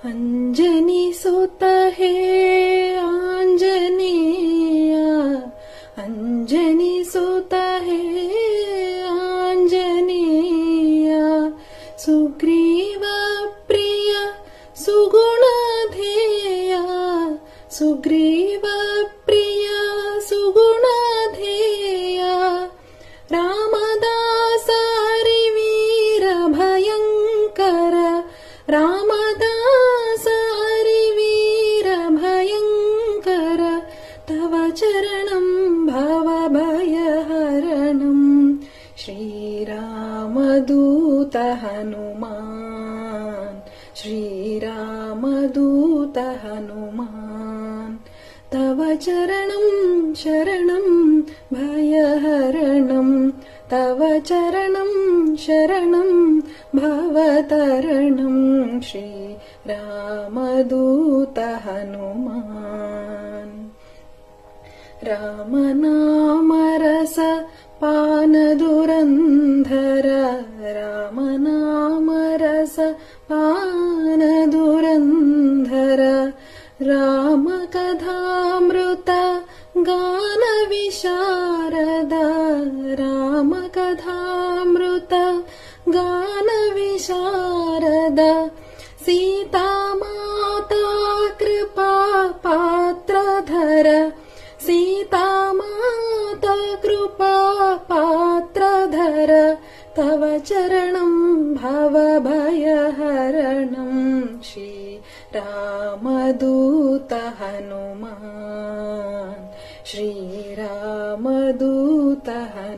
अंजनी सुत हे आंजनेय, अंजनी सुत हे आंजनेय, सुग्रीव प्रिय सुगुणधेय, सुग्रीव प्रिय सुगुणधेय, रामदास हरिवीर भयंकर, रामदास हरिवीर भयंकर, तव चरणं भवभयहरणं, श्रीरामदूत हनुमान्, श्रीरामदूत हनुमान्, तव चरणं शरणं भयहरणं, तव चरणं शरणं भवतरणं, श्रीरामदूत हनुमान्। रामनामरस पानदुरन्धर, रामनामरस पानदुरन्धर, रामकथामृत गानविशारद, रामकथामृत गानविशारद, सीतामाता कृपा पात्रधर, सीतामाता कृपा पात्रधर, तव चरणं भवभयहरणं, श्रीरामदूत हनुमान्, श्रीरामदूत हनुमान्।